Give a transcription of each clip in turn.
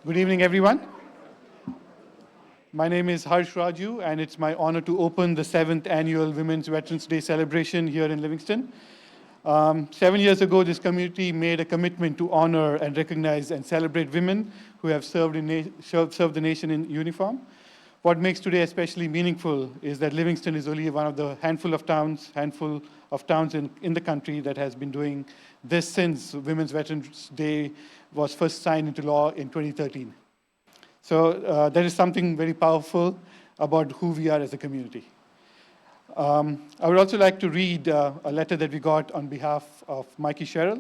Good evening, everyone. My name is Harsh Raju, and it's my honor to open the 7th annual Women's Veterans Day celebration here in Livingston. 7 years ago, this community made a commitment to honor and recognize and celebrate women who have served the nation in uniform. What makes today especially meaningful is that Livingston is only one of the handful of towns in the country that has been doing this since Women's Veterans Day was first signed into law in 2013. So there is something very powerful about who we are as a community. I would also like to read a letter that we got on behalf of Mikey Sherrill.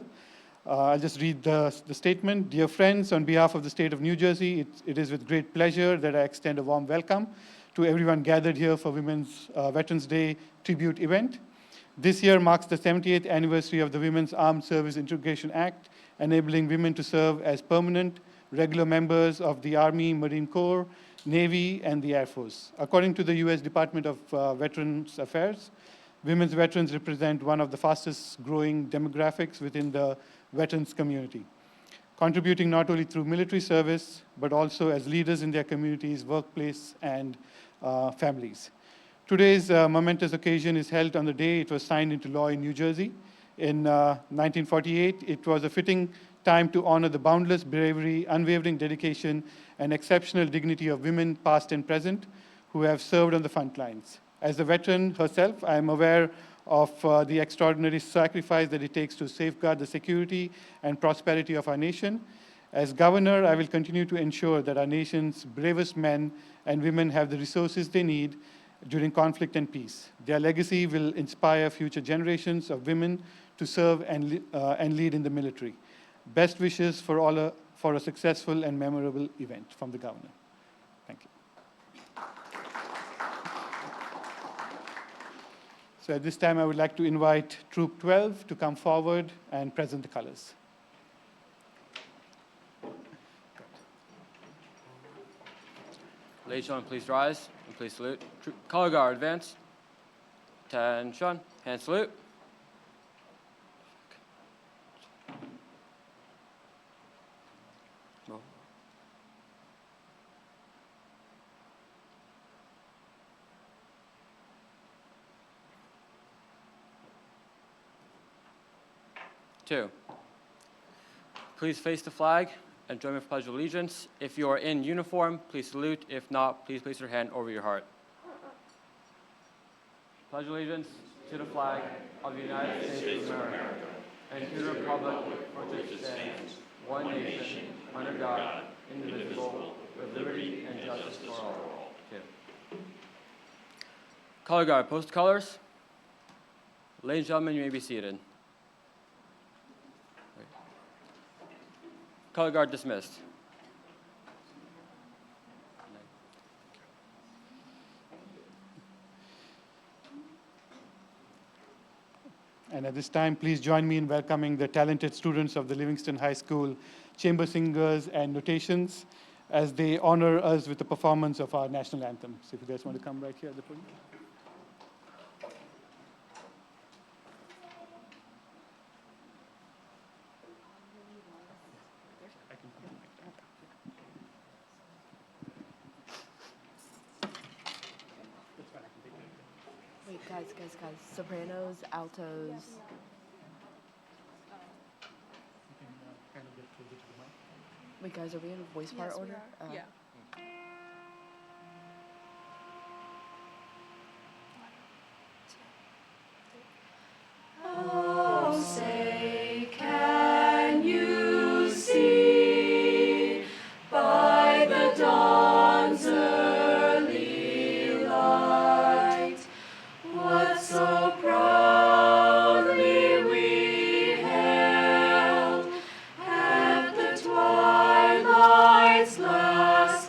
I'll just read the statement. Dear friends, on behalf of the state of New Jersey, it is with great pleasure that I extend a warm welcome to everyone gathered here for Women's Veterans Day tribute event. This year marks the 78th anniversary of the Women's Armed Service Integration Act, enabling women to serve as permanent, regular members of the Army, Marine Corps, Navy, and the Air Force. According to the U.S. Department of Veterans Affairs, women's veterans represent one of the fastest growing demographics within the veterans community, contributing not only through military service, but also as leaders in their communities, workplace, and families. Today's momentous occasion is held on the day it was signed into law in New Jersey. In 1948, it was a fitting time to honor the boundless bravery, unwavering dedication, and exceptional dignity of women, past and present, who have served on the front lines. As a veteran herself, I am aware of the extraordinary sacrifice that it takes to safeguard the security and prosperity of our nation. As governor, I will continue to ensure that our nation's bravest men and women have the resources they need during conflict and peace. Their legacy will inspire future generations of women to serve and lead in the military. Best wishes for a successful and memorable event from the governor. Thank you. So at this time, I would like to invite Troop 12 to come forward and present the colors. Ladies and gentlemen, please rise and please salute. Color guard, advance. Attention, hand salute. No. Two. Please face the flag and join me for Pledge of Allegiance. If you are in uniform, please salute. If not, please place your hand over your heart. Pledge allegiance to the flag of the United States of America and to the republic for which it stands, one nation, under God, indivisible, with liberty and justice for all. Two. Color guard, post colors. Ladies and gentlemen, you may be seated. Color guard dismissed. And at this time, please join me in welcoming the talented students of the Livingston High School Chamber Singers and Notations as they honor us with the performance of our national anthem. So if you guys want to come right here at the podium. Wait, guys. Sopranos, altos. Wait, guys, are we in voice part Yes, we order? are. Yeah. Oh, say, can you see by the dawn's early light what so proudly we hailed at the twilight's last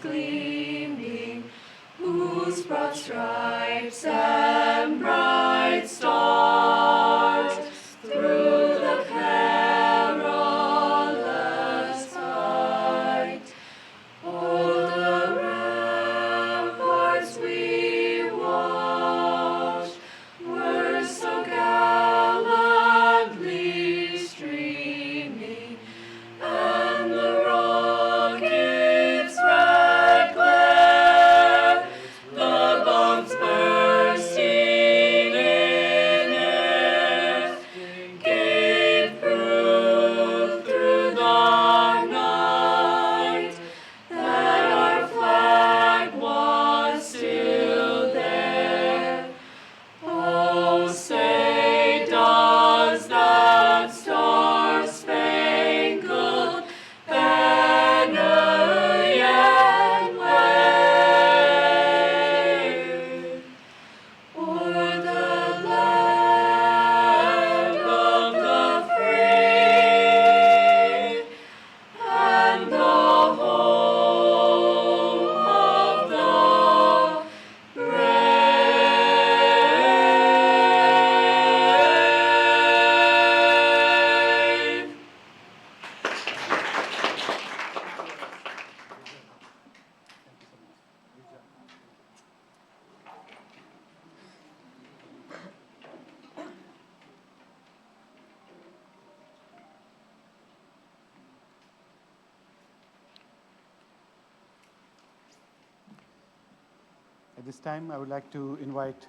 this time, I would like to invite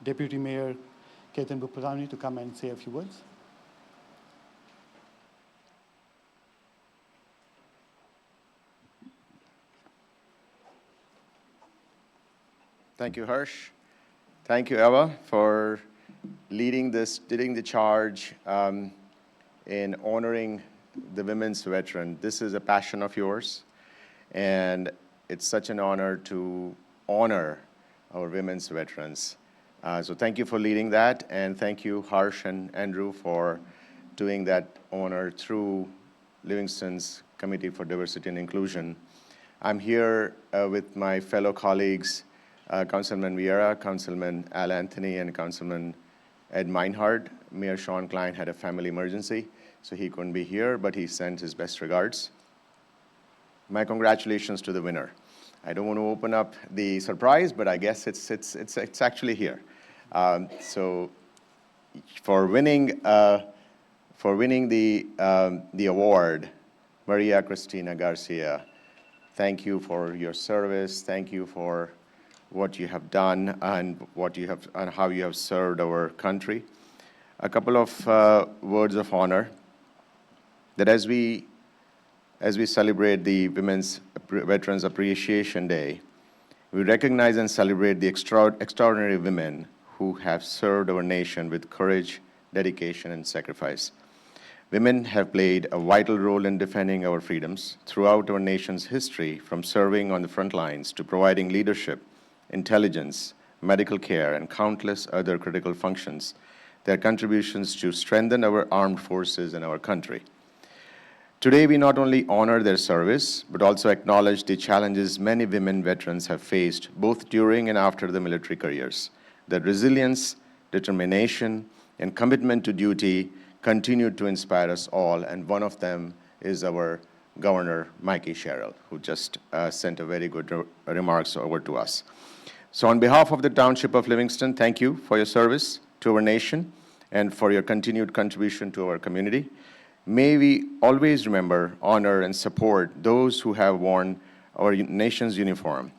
Deputy Mayor Ketan Buppadani to come and say a few words. Thank you, Harsh. Thank you, Eva, for leading the charge in honoring the women's veteran. This is a passion of yours, and it's such an honor to honor our women's veterans. So thank you for leading that, and thank you, Harsh and Andrew, for doing that honor through Livingston's Committee for Diversity and Inclusion. I'm here with my fellow colleagues, Councilman Vieira, Councilman Al Anthony, and Councilman Ed Meinhardt. Mayor Sean Klein had a family emergency, so he couldn't be here, but he sent his best regards. My congratulations to the winner. I don't want to open up the surprise, but I guess it's actually here. So for winning the award, Maria Cristina Garcia, thank you for your service. Thank you for what you have done and how you have served our country. A couple of words of honor. That as we celebrate the Women's Veterans Appreciation Day, we recognize and celebrate the extraordinary women who have served our nation with courage, dedication, and sacrifice. Women have played a vital role in defending our freedoms throughout our nation's history, from serving on the front lines to providing leadership, intelligence, medical care, and countless other critical functions. Their contributions to strengthen our armed forces and our country. Today, we not only honor their service, but also acknowledge the challenges many women veterans have faced, both during and after the military careers. Their resilience, determination, and commitment to duty continue to inspire us all, and one of them is our Governor Mikey Sherrill, who just sent a very good remarks over to us. So on behalf of the Township of Livingston, thank you for your service to our nation and for your continued contribution to our community. May we always remember, honor, and support those who have worn our nation's uniform.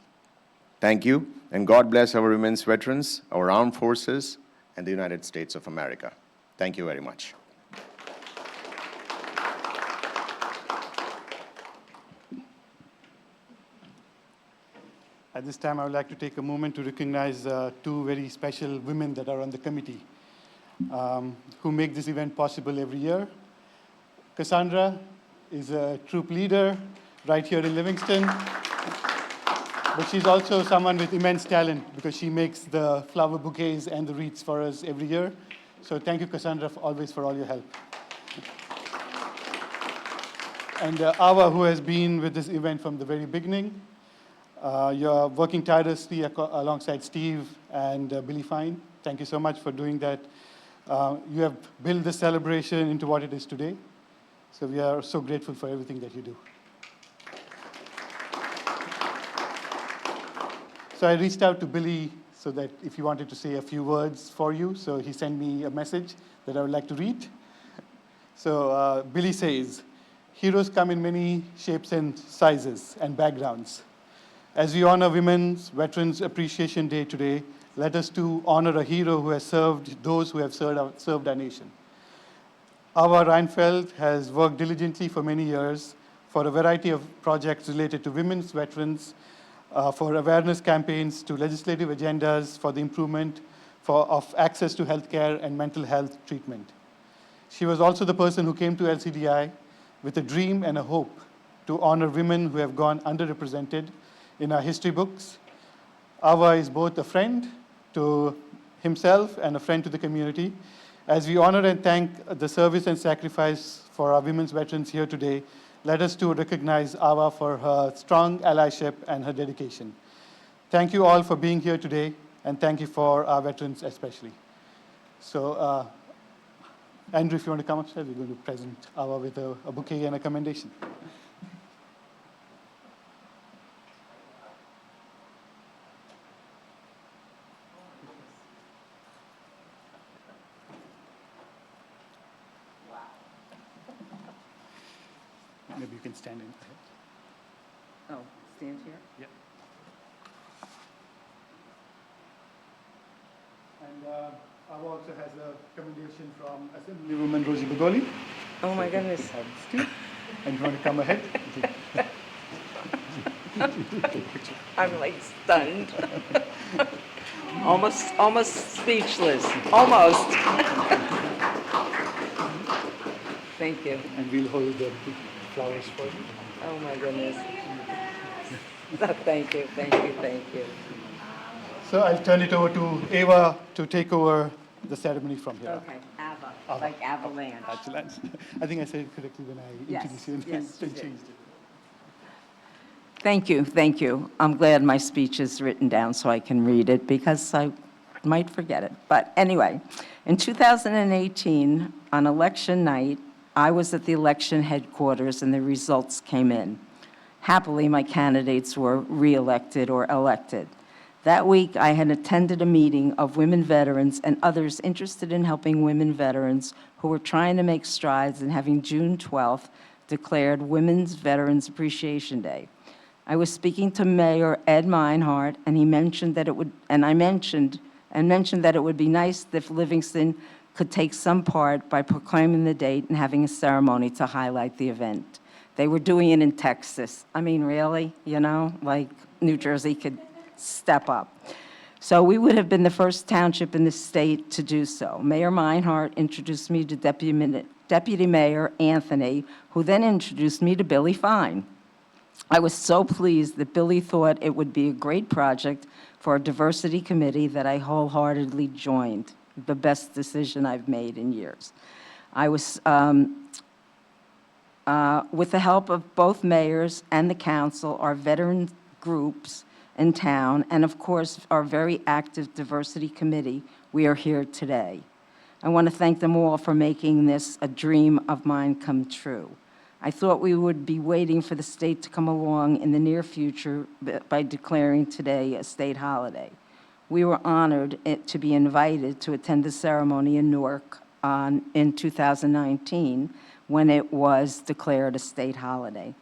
Thank you, and God bless our women's veterans, our armed forces, and the United States of America. Thank you very much. At this time, I would like to take a moment to recognize two very special women that are on the committee who make this event possible every year. Cassandra is a troop leader right here in Livingston, but she's also someone with immense talent because she makes the flower bouquets and the wreaths for us every year. So thank you, Cassandra, always for all your help. And Ava, who has been with this event from the very beginning. You're working tirelessly alongside Steve and Billy Fine. Thank you so much for doing that. You have built the celebration into what it is today. So we are so grateful for everything that you do. So I reached out to Billy so that if he wanted to say a few words for you, so he sent me a message that I would like to read. So Billy says, heroes come in many shapes and sizes and backgrounds. As we honor Women's Veterans Appreciation Day today, let us too honor a hero who has served those who have served our nation. Ava Reinfeld has worked diligently for many years for a variety of projects related to women's veterans, for awareness campaigns to legislative agendas for the improvement of access to healthcare and mental health treatment. She was also the person who came to LCDI with a dream and a hope to honor women who have gone underrepresented in our history books. Ava is both a friend to himself and a friend to the community. As we honor and thank the service and sacrifice for our women's veterans here today, let us too recognize Ava for her strong allyship and her dedication. Thank you all for being here today, and thank you for our veterans especially. So, Andrew, if you want to come upstairs, we're going to present Ava with a bouquet and a commendation. Maybe you can stand in. Oh, stand here? Yeah. Ava also has a commendation from Assemblywoman Rosie Bagoli. Oh my goodness. And you want to come ahead? I'm like stunned. Almost speechless. Almost. Thank you. And we'll hold the flowers for you. Oh my goodness. Thank you, thank you, thank you. So I'll turn it over to Ava to take over the ceremony from here. Okay, Ava, Ava. like avalanche. Avalanche. I think I said it correctly when I Yes, introduced you and yes, you did. changed it. Thank you, thank you. I'm glad my speech is written down so I can read it because I might forget it. But anyway, in 2018, on election night, I was at the election headquarters and the results came in. Happily, my candidates were re-elected or elected. That week, I had attended a meeting of women veterans and others interested in helping women veterans who were trying to make strides in having June 12th declared Women's Veterans Appreciation Day. I was speaking to Mayor Ed Meinhardt, and he mentioned that it would, and I mentioned that it would be nice if Livingston could take some part by proclaiming the date and having a ceremony to highlight the event. They were doing it in Texas. I mean, really, you know, like New Jersey could step up. So we would have been the first township in the state to do so. Mayor Meinhardt introduced me to Deputy Mayor Anthony, who then introduced me to Billy Fine. I was so pleased that Billy thought it would be a great project for a diversity committee that I wholeheartedly joined. The best decision I've made in years. I was, with the help of both mayors and the council, our veteran groups in town, and of course, our very active diversity committee, we are here today. I want to thank them all for making this a dream of mine come true. I thought we would be waiting for the state to come along in the near future by declaring today a state holiday. We were honored to be invited to attend the ceremony in Newark in 2019 when it was declared a state holiday.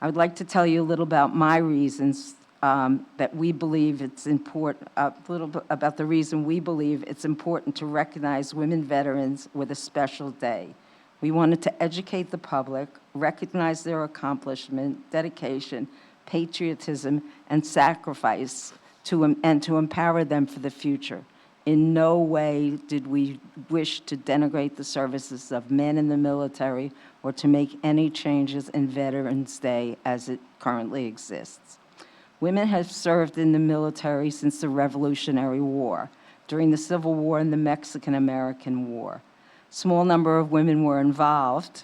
I would like to tell you a little about my reasons that we believe it's important, a little bit about the reason we believe it's important to recognize women veterans with a special day. We wanted to educate the public, recognize their accomplishment, dedication, patriotism, and sacrifice, and to empower them for the future. In no way did we wish to denigrate the services of men in the military or to make any changes in Veterans Day as it currently exists. Women have served in the military since the Revolutionary War, during the Civil War and the Mexican-American War. Small number of women were involved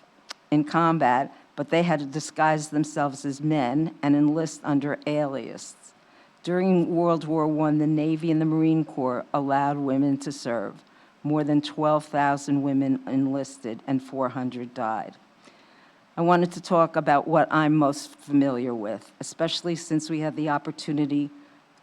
in combat, but they had to disguise themselves as men and enlist under aliases. During World War I, the Navy and the Marine Corps allowed women to serve. More than 12,000 women enlisted and 400 died. I wanted to talk about what I'm most familiar with, especially since we had the opportunity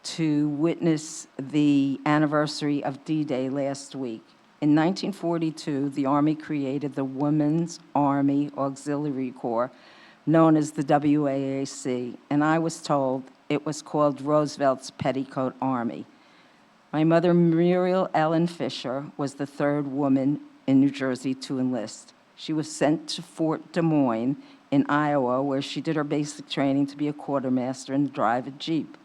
to witness the anniversary of D-Day last week. In 1942, the Army created the Women's Army Auxiliary Corps, known as the WAAC, and I was told it was called Roosevelt's Petticoat Army. My mother, Muriel Ellen Fisher, was the third woman in New Jersey to enlist. She was sent to Fort Des Moines in Iowa, where she did her basic training to be a quartermaster and drive a Jeep.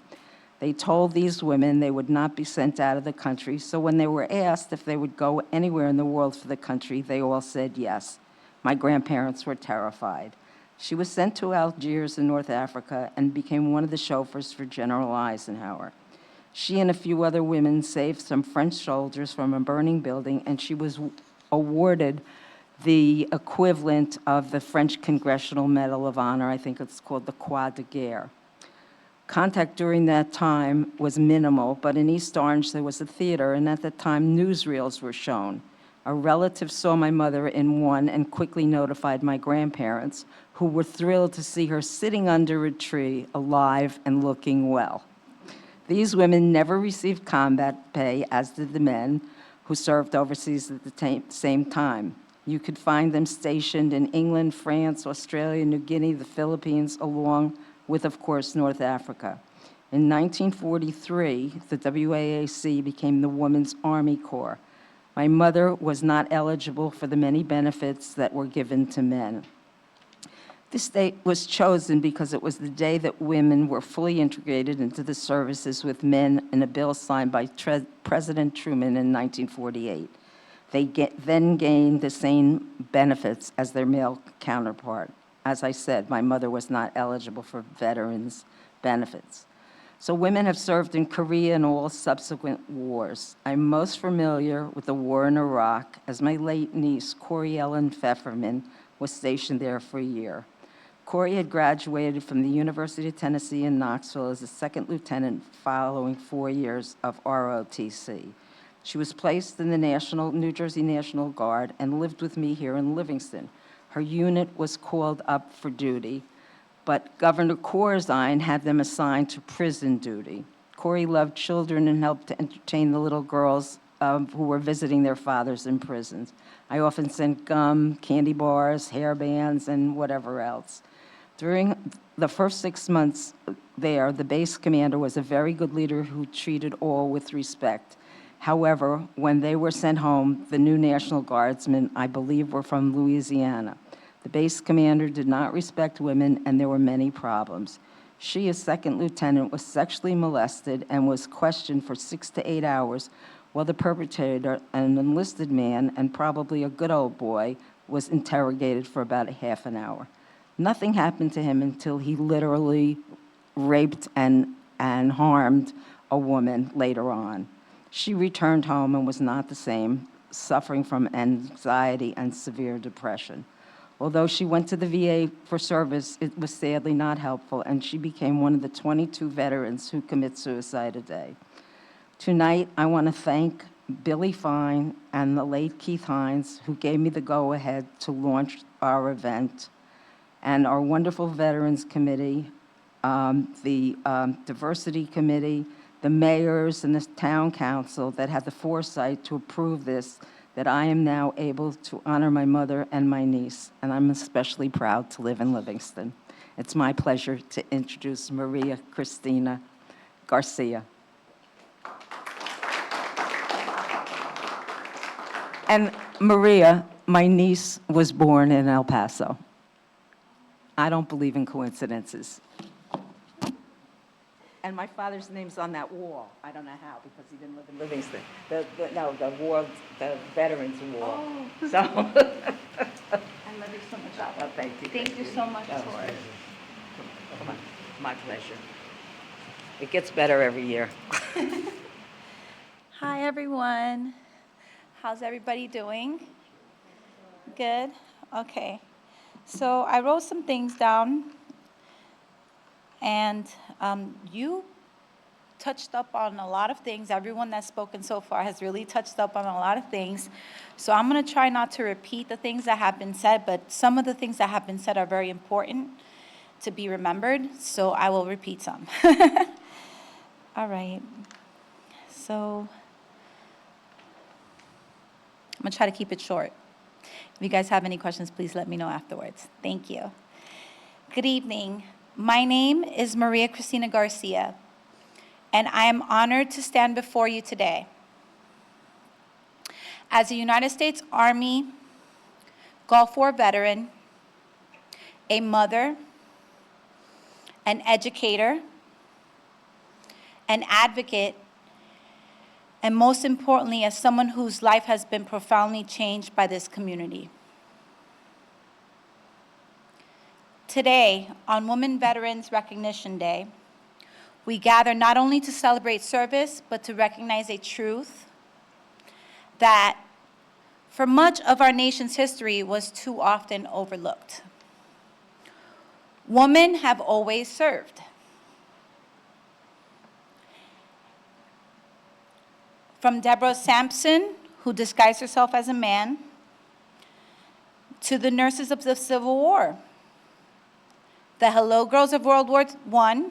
They told these women they would not be sent out of the country, so when they were asked if they would go anywhere in the world for the country, they all said yes. My grandparents were terrified. She was sent to Algiers in North Africa and became one of the chauffeurs for General Eisenhower. She and a few other women saved some French soldiers from a burning building, and she was awarded the equivalent of the French Congressional Medal of Honor. I think it's called the Croix de Guerre. Contact during that time was minimal, but in East Orange there was a theater, and at the time newsreels were shown. A relative saw my mother in one and quickly notified my grandparents, who were thrilled to see her sitting under a tree, alive and looking well. These women never received combat pay, as did the men who served overseas at the same time. You could find them stationed in England, France, Australia, New Guinea, the Philippines, along with, of course, North Africa. In 1943, the WAAC became the Women's Army Corps. My mother was not eligible for the many benefits that were given to men. This date was chosen because it was the day that women were fully integrated into the services with men in a bill signed by President Truman in 1948. They then gained the same benefits as their male counterpart. As I said, my mother was not eligible for veterans' benefits. So women have served in Korea and all subsequent wars. I'm most familiar with the war in Iraq, as my late niece, Corey Ellen Pfefferman, was stationed there for a year. Corey had graduated from the University of Tennessee in Knoxville as a second lieutenant following 4 years of ROTC. She was placed in the New Jersey National Guard and lived with me here in Livingston. Her unit was called up for duty, but Governor Corzine had them assigned to prison duty. Corey loved children and helped to entertain the little girls who were visiting their fathers in prisons. I often sent gum, candy bars, hair bands, and whatever else. During the first 6 months there, the base commander was a very good leader who treated all with respect. However, when they were sent home, the new National Guardsmen, I believe, were from Louisiana. The base commander did not respect women, and there were many problems. She, as second lieutenant, was sexually molested and was questioned for 6 to 8 hours, while the perpetrator, an enlisted man and probably a good old boy, was interrogated for about a half an hour. Nothing happened to him until he literally raped and harmed a woman later on. She returned home and was not the same, suffering from anxiety and severe depression. Although she went to the VA for service, it was sadly not helpful, and she became one of the 22 veterans who commit suicide a day. Tonight, I want to thank Billy Fine and the late Keith Hines, who gave me the go-ahead to launch our event, and our wonderful Veterans Committee, the Diversity Committee, the mayors and the town council that had the foresight to approve this, that I am now able to honor my mother and my niece, and I'm especially proud to live in Livingston. It's my pleasure to introduce Maria Cristina Garcia. And Maria, my niece, was born in El Paso. I don't believe in coincidences. And my father's name's on that wall. I don't know how, because he didn't live in Livingston. The Veterans Wall. Oh. So, I love you so much. well, thank you. Thank you so much Oh, for it. My pleasure. It gets better every year. Hi, everyone. How's everybody doing? Good? Okay. So I wrote some things down, and you touched up on a lot of things. Everyone that's spoken so far has really touched up on a lot of things. So I'm going to try not to repeat the things that have been said, but some of the things that have been said are very important to be remembered, so I will repeat some. All right. So I'm going to try to keep it short. If you guys have any questions, please let me know afterwards. Thank you. Good evening. My name is Maria Cristina Garcia, and I am honored to stand before you today. As a United States Army Gulf War veteran, a mother, an educator, an advocate, and most importantly, as someone whose life has been profoundly changed by this community. Today, on Women Veterans Recognition Day, we gather not only to celebrate service, but to recognize a truth that for much of our nation's history was too often overlooked. Women have always served. From Deborah Sampson, who disguised herself as a man, to the nurses of the Civil War, the Hello Girls of World War I,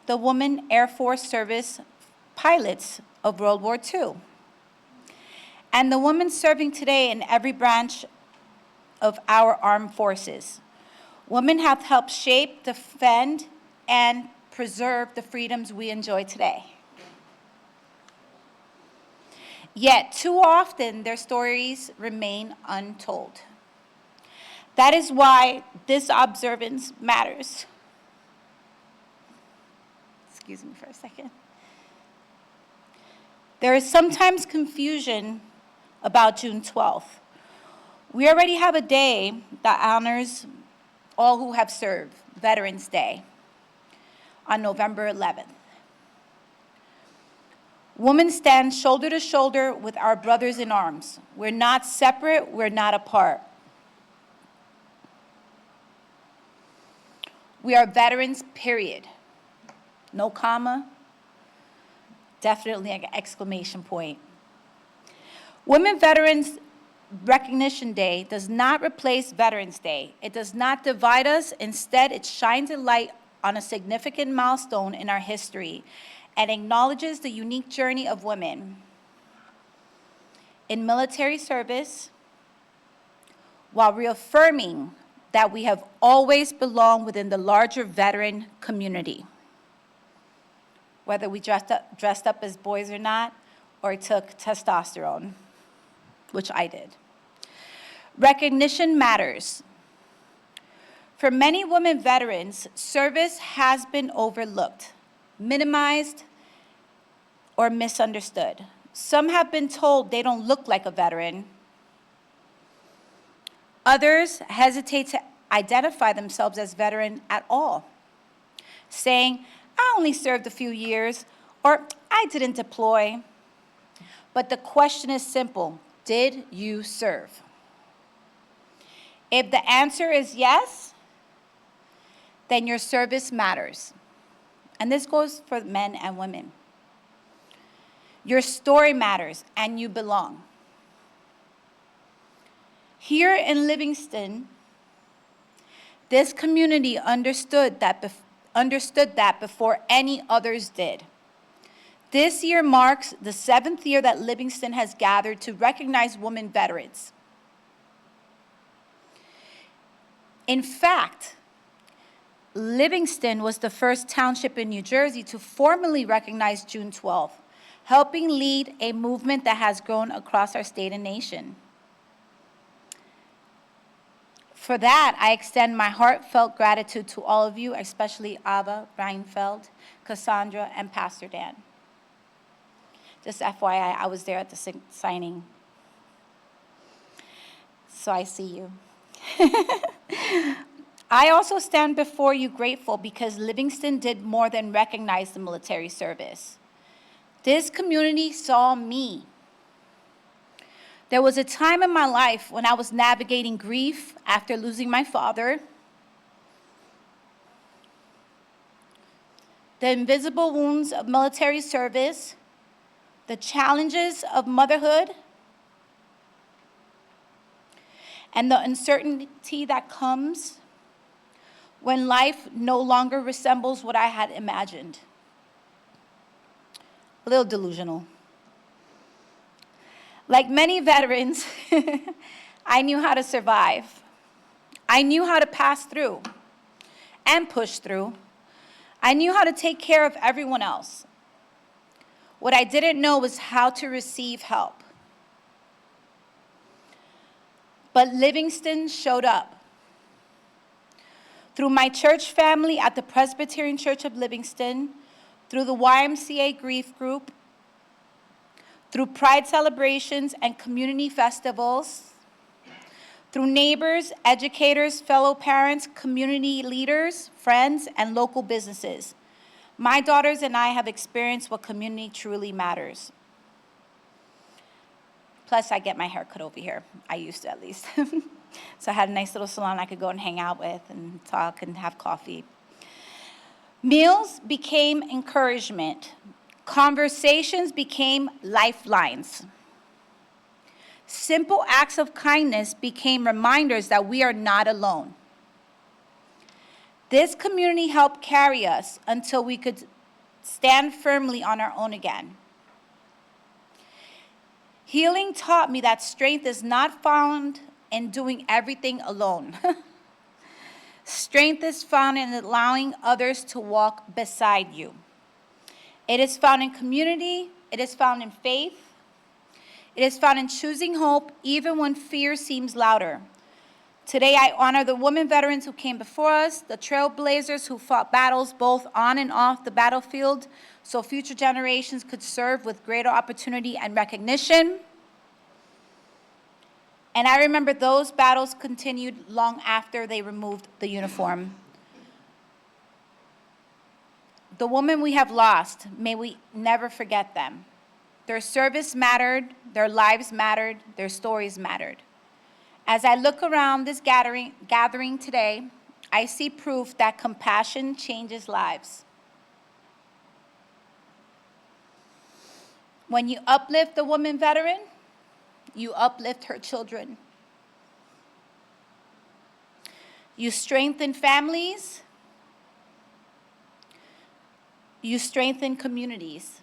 the Women Air Force Service pilots of World War II, and the women serving today in every branch of our armed forces. Women have helped shape, defend, and preserve the freedoms we enjoy today. Yet, too often, their stories remain untold. That is why this observance matters. Excuse me for a second. There is sometimes confusion about June 12th. We already have a day that honors all who have served, Veterans Day, on November 11th. Women stand shoulder to shoulder with our brothers in arms. We're not separate, we're not apart. We are veterans, period. No comma, definitely an exclamation point. Women Veterans Recognition Day does not replace Veterans Day. It does not divide us. Instead, it shines a light on a significant milestone in our history and acknowledges the unique journey of women in military service while reaffirming that we have always belonged within the larger veteran community. Whether we dressed up as boys or not, or took testosterone, which I did. Recognition matters. For many women veterans, service has been overlooked, minimized, or misunderstood. Some have been told they don't look like a veteran. Others hesitate to identify themselves as veteran at all, saying, I only served a few years, or I didn't deploy. But the question is simple, did you serve? If the answer is yes, then your service matters. And this goes for men and women. Your story matters, and you belong. Here in Livingston, this community understood that before any others did. This year marks the 7th year that Livingston has gathered to recognize women veterans. In fact, Livingston was the first township in New Jersey to formally recognize June 12th, helping lead a movement that has grown across our state and nation. For that, I extend my heartfelt gratitude to all of you, especially Ava Reinfeld, Cassandra, and Pastor Dan. Just FYI, I was there at the signing, so I see you. I also stand before you grateful because Livingston did more than recognize the military service. This community saw me. There was a time in my life when I was navigating grief after losing my father, the invisible wounds of military service, the challenges of motherhood, and the uncertainty that comes when life no longer resembles what I had imagined. A little delusional. Like many veterans, I knew how to survive. I knew how to pass through and push through. I knew how to take care of everyone else. What I didn't know was how to receive help. But Livingston showed up. Through my church family at the Presbyterian Church of Livingston, through the YMCA Grief Group, through Pride celebrations and community festivals, through neighbors, educators, fellow parents, community leaders, friends, and local businesses. My daughters and I have experienced what community truly matters. Plus, I get my hair cut over here. I used to, at least. So I had a nice little salon I could go and hang out with and talk and have coffee. Meals became encouragement. Conversations became lifelines. Simple acts of kindness became reminders that we are not alone. This community helped carry us until we could stand firmly on our own again. Healing taught me that strength is not found in doing everything alone. Strength is found in allowing others to walk beside you. It is found in community. It is found in faith. It is found in choosing hope even when fear seems louder. Today, I honor the women veterans who came before us, the trailblazers who fought battles both on and off the battlefield so future generations could serve with greater opportunity and recognition. And I remember those battles continued long after they removed the uniform. The women we have lost, may we never forget them. Their service mattered, their lives mattered, their stories mattered. As I look around this gathering today, I see proof that compassion changes lives. When you uplift a woman veteran, you uplift her children. You strengthen families. You strengthen communities.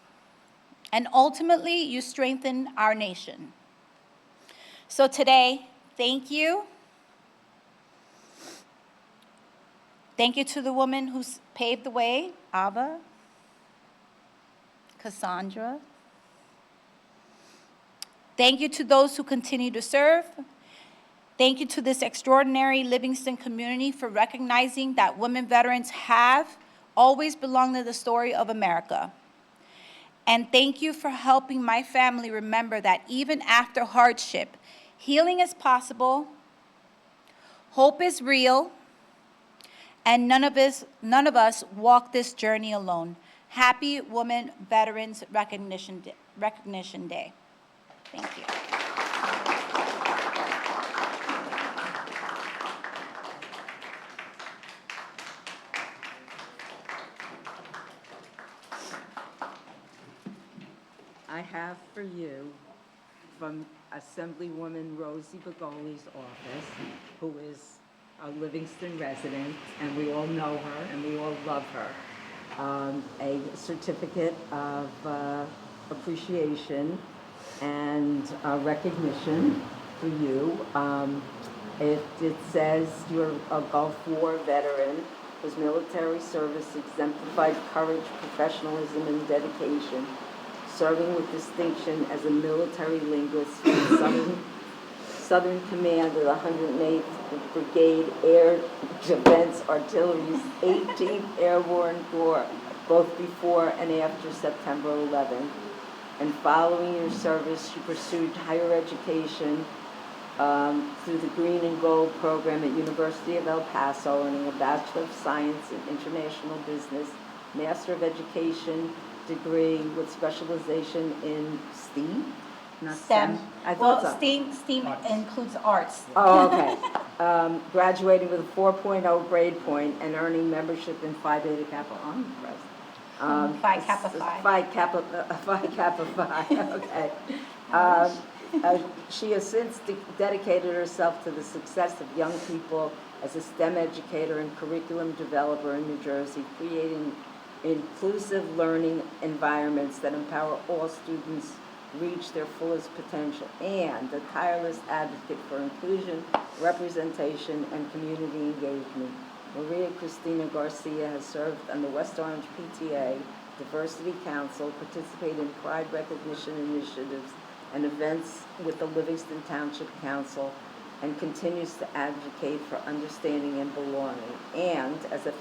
And ultimately, you strengthen our nation. So today, thank you. Thank you to the woman who's paved the way, Ava, Cassandra. Thank you to those who continue to serve. Thank you to this extraordinary Livingston community for recognizing that women veterans have always belonged to the story of America. And thank you for helping my family remember that even after hardship, healing is possible, hope is real, and none of us walk this journey alone. Happy Women Veterans Recognition Day. Thank you. I have for you from Assemblywoman Rosie Begoli's office, who is a Livingston resident, and we all know her and we all love her, a certificate of appreciation and recognition for you. It says you're a Gulf War veteran whose military service exemplified courage, professionalism, and dedication, serving with distinction as a military linguist in the Southern Command of the 108th Brigade Air Defense Artillery's 18th Airborne Corps, both before and after September 11th. And following your service, you pursued higher education through the Green and Gold program at University of El Paso, earning a Bachelor of Science in International Business, Master of Education degree with specialization in STEAM? Not STEM. I thought Well, so. STEAM includes arts. Oh, okay. Graduating with a 4.0 grade point and earning membership in Phi Beta Kappa. I'm impressed. Phi Kappa Phi. Phi Kappa Phi, okay. She has since dedicated herself to the success of young people as a STEM educator and curriculum developer in New Jersey, creating inclusive learning environments that empower all students reach their fullest potential, and a tireless advocate for inclusion, representation, and community engagement. Maria Cristina Garcia has served on the West Orange PTA, Diversity Council, participated in pride recognition initiatives and events with the Livingston Township Council, and continues to advocate for understanding and belonging. And as a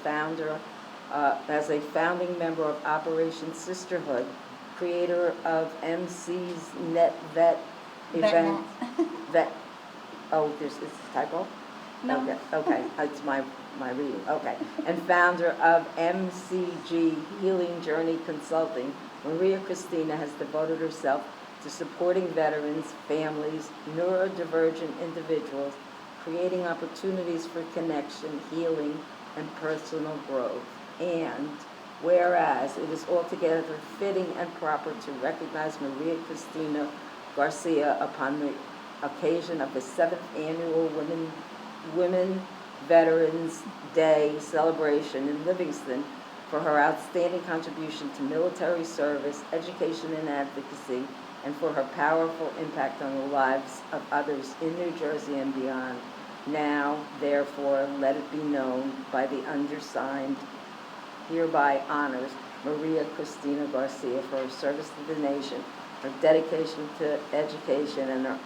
founding member of Operation Sisterhood, creator of MC's Net Vet event. Vet. Oh, is this a typo? No. Okay, it's my reading. Okay, and founder of MCG Healing Journey Consulting, Maria Cristina has devoted herself to supporting veterans, families, neurodivergent individuals, creating opportunities for connection, healing, and personal growth. And whereas it is altogether fitting and proper to recognize Maria Cristina Garcia upon the occasion of the 7th Annual Women Veterans Day celebration in Livingston for her outstanding contribution to military service, education, and advocacy, and for her powerful impact on the lives of others in New Jersey and beyond. Now, therefore, let it be known by the undersigned hereby honors Maria Cristina Garcia for her service to the nation, her dedication to education, and her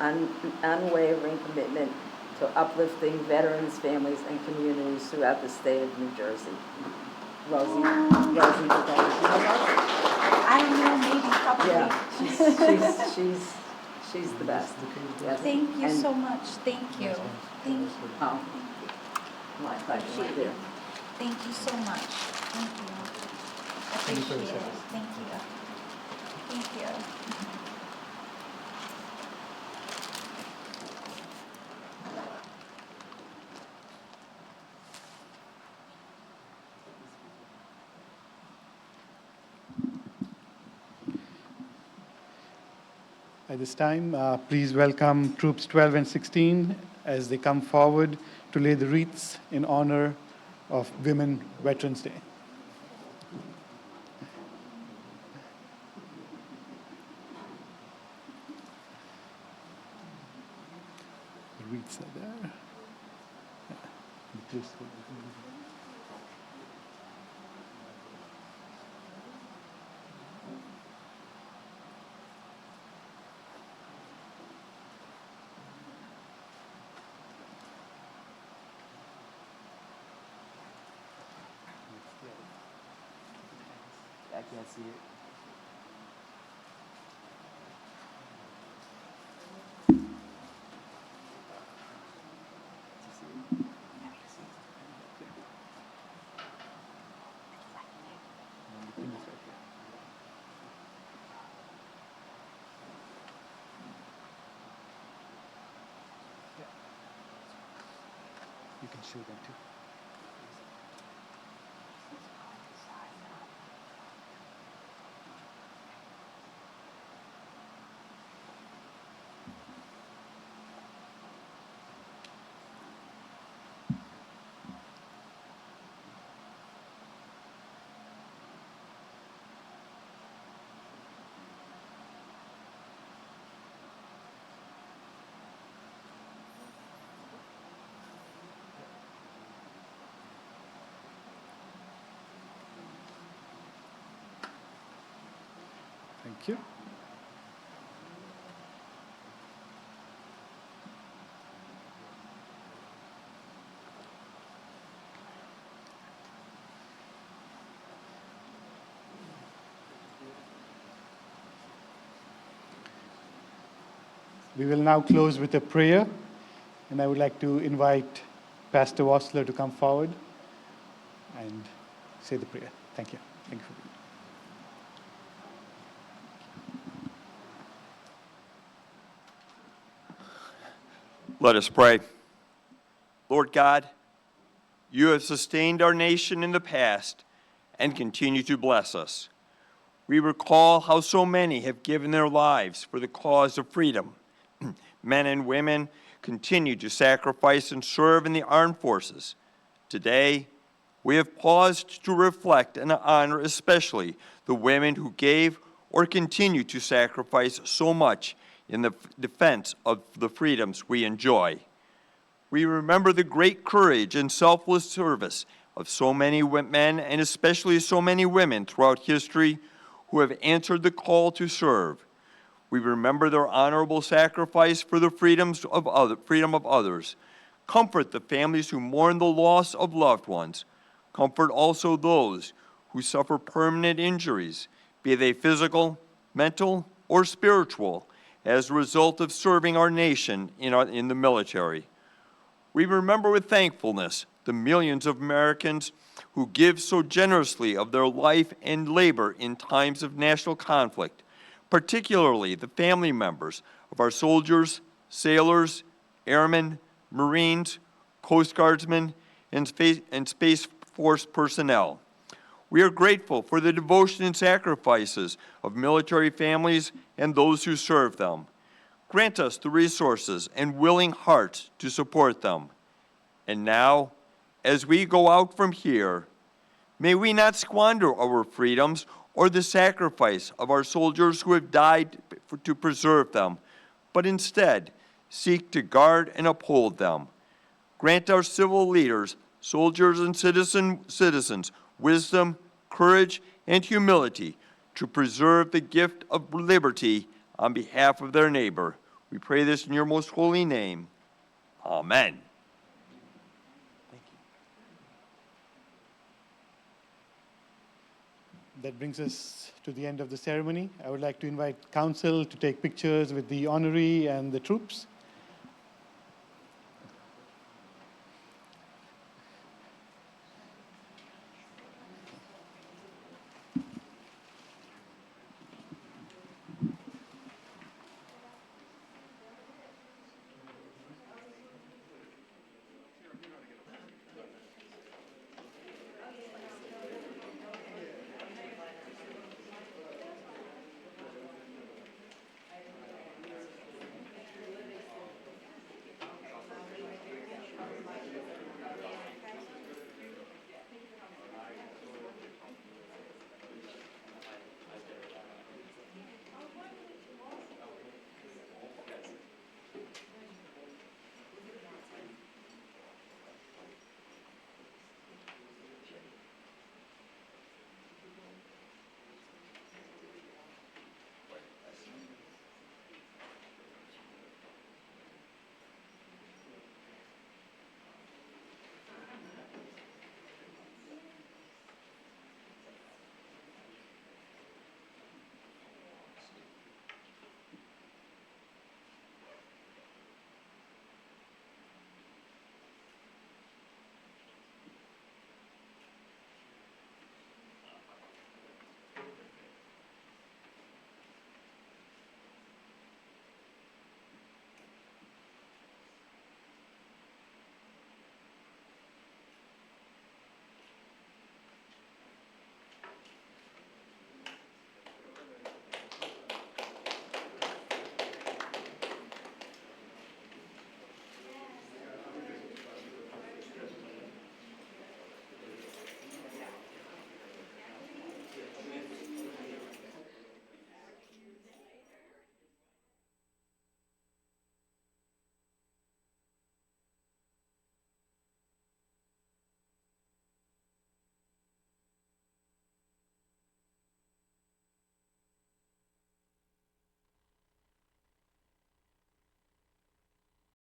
unwavering commitment to uplifting veterans, families, and communities throughout the state of New Jersey. Rosie Vidal. I don't know, maybe, probably. Yeah, she's the best. Yes. Thank you And- so much. Thank you. Thank you. Oh, my pleasure, my dear. Thank you so much. Thank you. I appreciate it. Thank you. Thank you. At this time, please welcome Troops 12 and 16 as they come forward to lay the wreaths in honor of Women Veterans Day. The wreaths are there. Yeah. I can't see it. You can show them too. Thank you. We will now close with a prayer, and I would like to invite Pastor Wassler to come forward and say the prayer. Thank you. Thank you for being here. Let us pray. Lord God, you have sustained our nation in the past and continue to bless us. We recall how so many have given their lives for the cause of freedom. Men and women continue to sacrifice and serve in the armed forces. Today, we have paused to reflect and honor especially the women who gave or continue to sacrifice so much in the defense of the freedoms we enjoy. We remember the great courage and selfless service of so many men and especially so many women throughout history who have answered the call to serve. We remember their honorable sacrifice for the freedom of others. Comfort the families who mourn the loss of loved ones. Comfort also those who suffer permanent injuries, be they physical, mental, or spiritual, as a result of serving our nation in the military. We remember with thankfulness the millions of Americans who give so generously of their life and labor in times of national conflict, particularly the family members of our soldiers, sailors, airmen, Marines, Coast Guardsmen, and Space Force personnel. We are grateful for the devotion and sacrifices of military families and those who serve them. Grant us the resources and willing hearts to support them. And now, as we go out from here, may we not squander our freedoms or the sacrifice of our soldiers who have died to preserve them, but instead seek to guard and uphold them. Grant our civil leaders, soldiers, and citizens wisdom, courage, and humility to preserve the gift of liberty on behalf of their neighbor. We pray this in your most holy name. Amen. That brings us to the end of the ceremony. I would like to invite council to take pictures with the honoree and the troops.